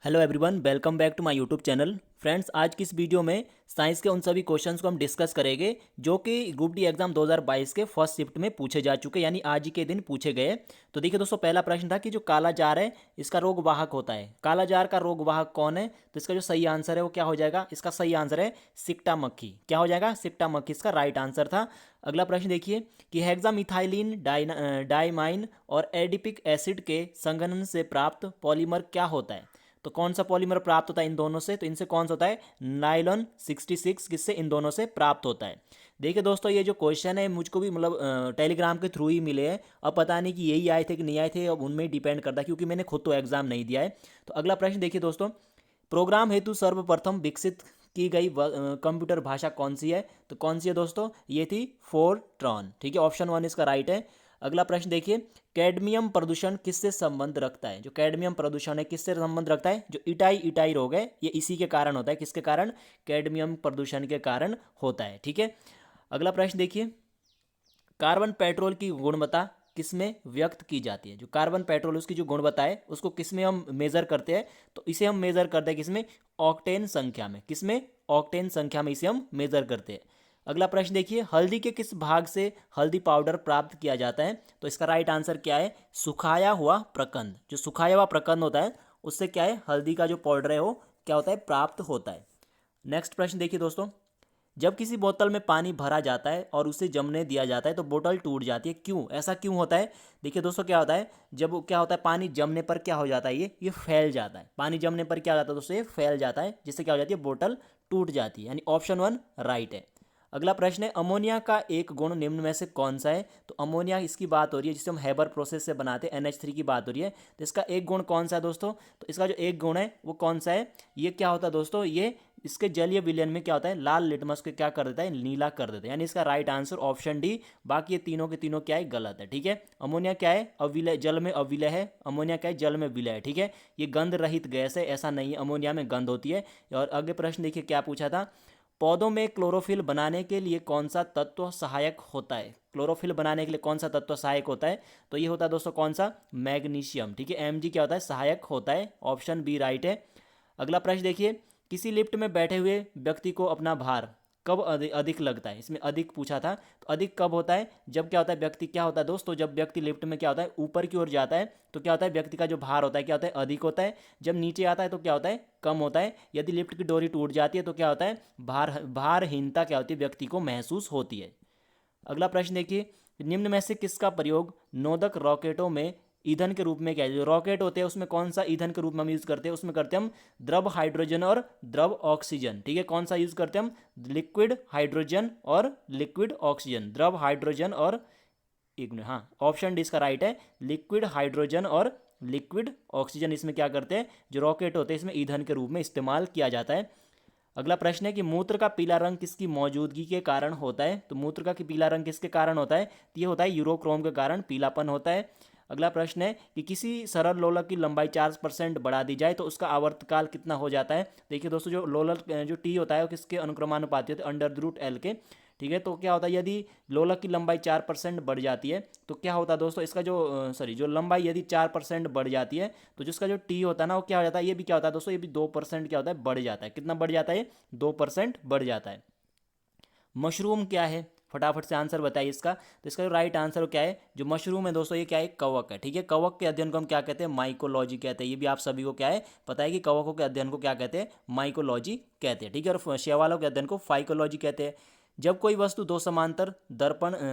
Hello everyone, welcome back to my YouTube channel. Friends, आज की इस वीडियो में साइंस के उन सभी क्वेश्चंस को हम डिस्कस करेंगे जो कि ग्रुप डी एग्जाम 2022 के फर्स्ट शिफ्ट में पूछे जा चुके, यानी आज ही के दिन पूछे गए। तो देखिए दोस्तों, पहला प्रश्न था कि जो काला जार है इसका रोग वाहक होता है। काला जार का रोग वाहक कौन है? तो इसका जो सही आंसर है वो क्या हो जाएगा? इसका सही आंसर है सिक्टा मक्खी। क्या हो जाएगा? सिक्टा मक्खी इसका राइट आंसर था। अगला प्रश्न देखिए कि हेक्सामिथाइलिन डाइमाइन और एडिपिक एसिड के संघनन से प्राप्त पॉलीमर क्या होता है? तो कौन सा पॉलीमर प्राप्त होता है इन दोनों से? तो इनसे कौन सा होता है? नाइलॉन 66, किससे? इन दोनों से प्राप्त होता है। देखिए दोस्तों, ये जो क्वेश्चन है मुझको भी मतलब टेलीग्राम के थ्रू ही मिले हैं। अब पता नहीं कि यही आए थे कि नहीं आए थे, अब उनमें ही डिपेंड करता है क्योंकि मैंने खुद तो एग्जाम नहीं दिया है। तो अगला प्रश्न देखिए दोस्तों, प्रोग्राम हेतु सर्वप्रथम विकसित की गई कंप्यूटर भाषा कौन सी है? तो कौन सी है दोस्तों? ये थी फोरट्रॉन। ठीक है, ऑप्शन 1 इसका राइट है। अगला प्रश्न देखिए, कैडमियम प्रदूषण किससे संबंध रखता है? जो कैडमियम प्रदूषण है किससे संबंध रखता है? जो इटाई इटाई रोग है ये इसी के कारण होता है। किसके कारण? कैडमियम प्रदूषण के कारण होता है। ठीक है, अगला प्रश्न देखिए, कार्बन पेट्रोल की गुणवत्ता किसमें व्यक्त की जाती है? जो कार्बन पेट्रोल उसकी जो गुणवत्ता है उसको किसमें हम मेजर करते हैं? तो इसे हम मेजर करते हैं किसमें? ऑक्टेन संख्या में। किसमें? ऑक्टेन संख्या में इसे हम मेजर करते हैं। अगला प्रश्न देखिए, हल्दी के किस भाग से हल्दी पाउडर प्राप्त किया जाता है? तो इसका राइट आंसर क्या है? सुखाया हुआ प्रकंद। जो सुखाया हुआ प्रकंद होता है उससे क्या है, हल्दी का जो पाउडर है वो क्या होता है? प्राप्त होता है। नेक्स्ट प्रश्न देखिए दोस्तों, जब किसी बोतल में पानी भरा जाता है और उसे जमने दिया जाता है तो बोतल टूट जाती है, क्यों? ऐसा क्यों होता है? देखिए दोस्तों, क्या होता है, जब क्या होता है पानी जमने पर क्या हो जाता है, ये फैल जाता है। पानी जमने पर क्या हो जाता है दोस्तों? ये फैल जाता है, जिससे क्या हो जाती है? बोतल टूट जाती है। यानी ऑप्शन 1 राइट है। अगला प्रश्न है, अमोनिया का एक गुण निम्न में से कौन सा है? तो अमोनिया इसकी बात हो रही है जिसे हम हैबर प्रोसेस से बनाते हैं, NH3 की बात हो रही है। तो इसका एक गुण कौन सा है दोस्तों? तो इसका जो एक गुण है वो कौन सा है? ये क्या होता है दोस्तों, ये इसके जलीय विलयन में क्या होता है? लाल लिटमस को क्या कर देता है? नीला कर देता है। यानी इसका राइट आंसर ऑप्शन डी। बाकी ये तीनों के तीनों क्या है? गलत है। ठीक है, अमोनिया क्या है? अविलय, जल में अविलय है। अमोनिया क्या है? जल में विलय है। ठीक है, ये गंध रहित गैस है, ऐसा नहीं है, अमोनिया में गंध होती है। और अगले प्रश्न देखिए क्या पूछा था, पौधों में क्लोरोफिल बनाने के लिए कौन सा तत्व सहायक होता है? क्लोरोफिल बनाने के लिए कौन सा तत्व सहायक होता है? तो ये होता है दोस्तों कौन सा? मैग्नीशियम। ठीक है, Mg क्या होता है? सहायक होता है। ऑप्शन बी राइट है। अगला प्रश्न देखिए, किसी लिफ्ट में बैठे हुए व्यक्ति को अपना भार कब अधिक लगता है? इसमें अधिक पूछा था। तो अधिक कब होता है? जब क्या होता है, व्यक्ति क्या होता है दोस्तों, जब व्यक्ति लिफ्ट में क्या होता है? ऊपर की ओर जाता है तो क्या होता है? व्यक्ति का जो भार होता है क्या होता है? अधिक होता है। जब नीचे आता है तो क्या होता है? कम होता है। यदि लिफ्ट की डोरी टूट जाती है तो क्या होता है? भारहीनता क्या होती है? व्यक्ति को महसूस होती है। अगला प्रश्न देखिए, निम्न में से किसका प्रयोग नोदक रॉकेटों में ईंधन के रूप में किया है? जो रॉकेट होते हैं उसमें कौन सा ईंधन के रूप में हम यूज करते हैं? उसमें करते हैं हम द्रव हाइड्रोजन और द्रव ऑक्सीजन। ठीक है, कौन सा यूज करते हैं हम? लिक्विड हाइड्रोजन और लिक्विड ऑक्सीजन। द्रव हाइड्रोजन और एक मिनट, हाँ, ऑप्शन डी इसका राइट है। लिक्विड हाइड्रोजन और लिक्विड ऑक्सीजन इसमें क्या करते हैं? जो रॉकेट होते हैं इसमें ईंधन के रूप में इस्तेमाल किया जाता है। अगला प्रश्न है कि मूत्र का पीला रंग किसकी मौजूदगी के कारण होता है? तो मूत्र का पीला रंग किसके कारण होता है? तो ये होता है यूरोक्रोम के कारण पीलापन होता है। अगला प्रश्न है कि किसी सरल लोलक की लंबाई 4% बढ़ा दी जाए तो उसका आवर्तकाल कितना हो जाता है? देखिए दोस्तों, जो लोलक जो टी होता है वो किसके अनुक्रमानुपाती होता है? अंडर द रूट एल के। ठीक है, तो क्या होता है, यदि लोलक की लंबाई 4% बढ़ जाती है तो क्या होता है दोस्तों, इसका जो सॉरी जो लंबाई यदि 4% बढ़ जाती है तो जिसका जो टी होता है ना वो क्या हो जाता है? ये भी क्या होता है दोस्तों? ये भी 2% क्या होता है? बढ़ जाता है। कितना बढ़ जाता है? 2% बढ़ जाता है। मशरूम क्या है? फटाफट से आंसर बताइए इसका। तो इसका जो राइट आंसर क्या है, जो मशरूम है दोस्तों ये क्या है? कवक है। ठीक है, कवक के अध्ययन को हम क्या कहते हैं? माइकोलॉजी कहते हैं। ये भी आप सभी को क्या है पता है कि कवकों के अध्ययन को क्या कहते हैं? माइकोलॉजी कहते हैं। ठीक है, और शैवालों के अध्ययन को फाइकोलॉजी कहते हैं। जब कोई वस्तु दो समांतर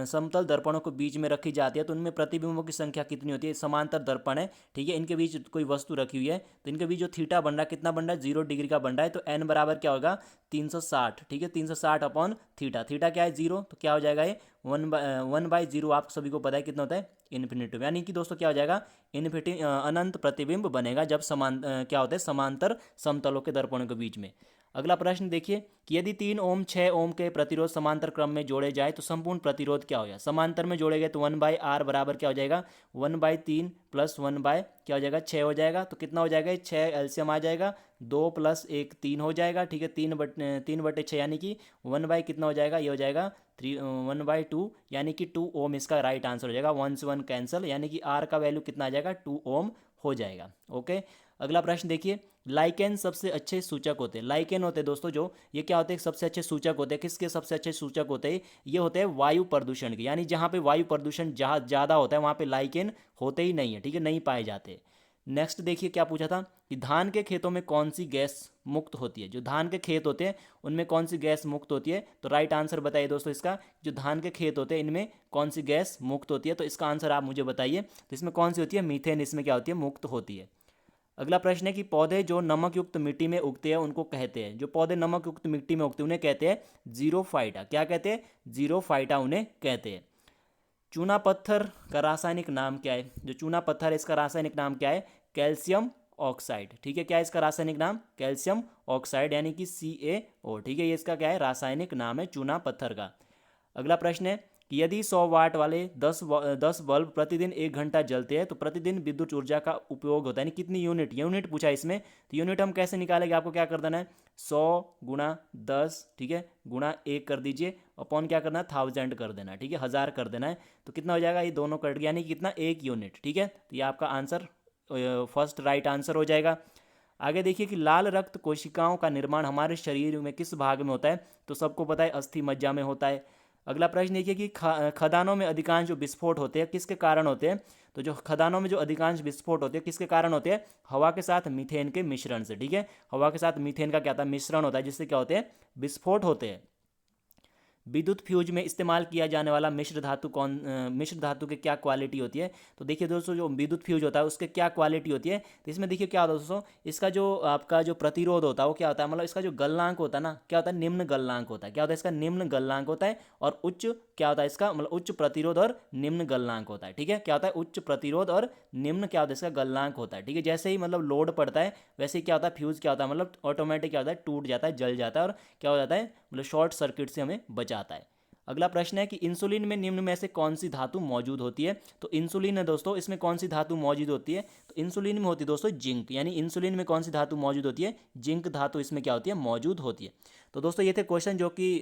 समतल दर्पणों के बीच में रखी जाती है तो उनमें प्रतिबिंबों की संख्या कितनी होती है? समांतर दर्पण है, ठीक है, इनके बीच कोई वस्तु रखी हुई है तो इनके बीच जो थीटा बन रहा है कितना बन रहा है? 0 डिग्री का बन रहा है। तो एन बराबर क्या होगा? 360। ठीक है, 360 अपॉन थीटा। थीटा क्या है? 0। तो क्या हो जाएगा ये? 1/0। आप सभी को पता है कितना होता है? इन्फिनिटी। यानी कि दोस्तों क्या हो जाएगा? इन्फिनिटी अनंत प्रतिबिंब बनेगा जब क्या होता है? समांतर समतलों के दर्पणों के बीच में। अगला प्रश्न देखिए कि यदि 3 ओम 6 ओम के प्रतिरोध समांतर क्रम में जोड़े जाए तो संपूर्ण प्रतिरोध क्या हो जाएगा? समांतर में जोड़े गए तो 1/r बराबर क्या हो जाएगा? 1/3 प्लस 1 क्या हो जाएगा? 6 हो जाएगा। तो कितना हो जाएगा? 6 एलसीएम आ जाएगा, 2 प्लस 1 3 हो जाएगा। ठीक है, 3/6 यानी कि 1 कितना हो जाएगा? ये हो जाएगा 1/2 यानी कि 2 ओम इसका राइट आंसर हो जाएगा। 1 से 1 कैंसिल, यानी कि आर का वैल्यू कितना आ जाएगा? 2 ओम हो जाएगा। ओके, अगला प्रश्न देखिए, लाइकेन सबसे अच्छे सूचक होते हैं। लाइकेन होते हैं दोस्तों जो, ये क्या होते हैं, सबसे अच्छे सूचक होते हैं। किसके सबसे अच्छे सूचक होते हैं? ये होते हैं वायु प्रदूषण के, यानी जहाँ पे वायु प्रदूषण जहाँ ज़्यादा होता है वहाँ पे लाइकेन होते ही नहीं है, ठीक है, नहीं पाए जाते। नेक्स्ट देखिए क्या पूछा था कि धान के खेतों में कौन सी गैस मुक्त होती है। जो धान के खेत होते हैं उनमें कौन सी गैस मुक्त होती है? तो राइट आंसर बताइए दोस्तों इसका, जो धान के खेत होते हैं इनमें कौन सी गैस मुक्त होती है? तो इसका आंसर आप मुझे बताइए। तो इसमें कौन सी होती है? मीथेन इसमें क्या होती है? मुक्त होती है। अगला प्रश्न है कि पौधे जो नमक युक्त मिट्टी में उगते हैं उनको कहते हैं, जो पौधे नमक युक्त मिट्टी में उगते हैं उन्हें कहते हैं जीरोफाइटा। क्या कहते हैं? जीरोफाइटा उन्हें कहते हैं। चूना पत्थर का रासायनिक नाम क्या है? जो चूना पत्थर है इसका रासायनिक नाम क्या है? कैल्शियम ऑक्साइड, ठीक है। क्या है इसका रासायनिक नाम? कैल्शियम ऑक्साइड, यानी कि CaO, ठीक है। ये इसका क्या है? रासायनिक नाम है चूना पत्थर का। अगला प्रश्न है कि यदि 100 वाट वाले 10 बल्ब प्रतिदिन 1 घंटा जलते हैं तो प्रतिदिन विद्युत ऊर्जा का उपयोग होता है, यानी कितनी यूनिट? यूनिट पूछा है इसमें। तो यूनिट हम कैसे निकालेंगे? आपको क्या कर देना है? 100 गुणा 10, ठीक है, गुणा 1 कर दीजिए, अपॉन क्या करना है? 1000 कर देना है, ठीक है, 1000 कर देना है। तो कितना हो जाएगा? ये दोनों कट गया, यानी कि कितना? 1 यूनिट, ठीक है। तो ये आपका आंसर फर्स्ट राइट आंसर हो जाएगा। आगे देखिए कि लाल रक्त कोशिकाओं का निर्माण हमारे शरीर में किस भाग में होता है? तो सबको पता है अस्थि मज्जा में होता है। अगला प्रश्न देखिए कि खदानों में अधिकांश जो विस्फोट होते हैं किसके कारण होते हैं? तो जो खदानों में जो अधिकांश विस्फोट होते हैं किसके कारण होते हैं? हवा के साथ मीथेन के मिश्रण से, ठीक है। हवा के साथ मीथेन का क्या होता है? मिश्रण होता है, जिससे क्या होते हैं? विस्फोट होते हैं। विद्युत फ्यूज में इस्तेमाल किया जाने वाला मिश्र धातु मिश्र धातु की क्या क्वालिटी होती है? तो देखिए दोस्तों, जो विद्युत फ्यूज होता है उसके क्या क्वालिटी होती है? तो इसमें देखिए क्या होता है दोस्तों, इसका जो आपका जो प्रतिरोध होता है वो क्या होता है, मतलब इसका जो गलनांक होता है ना, क्या होता है? निम्न गलनांक होता है। क्या होता है? इसका निम्न गलनांक होता है। और उच्च क्या होता है इसका, मतलब उच्च प्रतिरोध और निम्न गलनांक होता है, ठीक है। क्या होता है? उच्च प्रतिरोध और निम्न क्या होता है इसका? गलनांक होता है, ठीक है। जैसे ही मतलब लोड पड़ता है वैसे ही क्या होता है? फ्यूज क्या होता है, मतलब ऑटोमेटिक क्या होता है? टूट जाता है, जल जाता है, और क्या हो जाता है? मतलब शॉर्ट सर्किट से हमें बचाता है। अगला प्रश्न है कि इंसुलिन में निम्न में से कौन सी धातु मौजूद होती है? तो इंसुलिन है दोस्तों, इसमें कौन सी धातु मौजूद होती है? तो इंसुलिन में होती है दोस्तों जिंक, यानी इंसुलिन में कौन सी धातु मौजूद होती है? जिंक धातु इसमें क्या होती है? मौजूद होती है। तो दोस्तों ये थे क्वेश्चन जो कि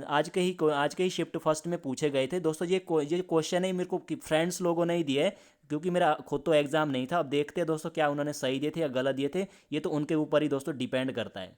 आज के ही शिफ्ट फर्स्ट में पूछे गए थे दोस्तों। ये क्वेश्चन है मेरे को कि फ्रेंड्स लोगों ने ही दिए है, क्योंकि मेरा खुद तो एग्जाम नहीं था। अब देखते हैं दोस्तों क्या उन्होंने सही दिए थे या गलत दिए थे, ये तो उनके ऊपर ही दोस्तों डिपेंड करता है।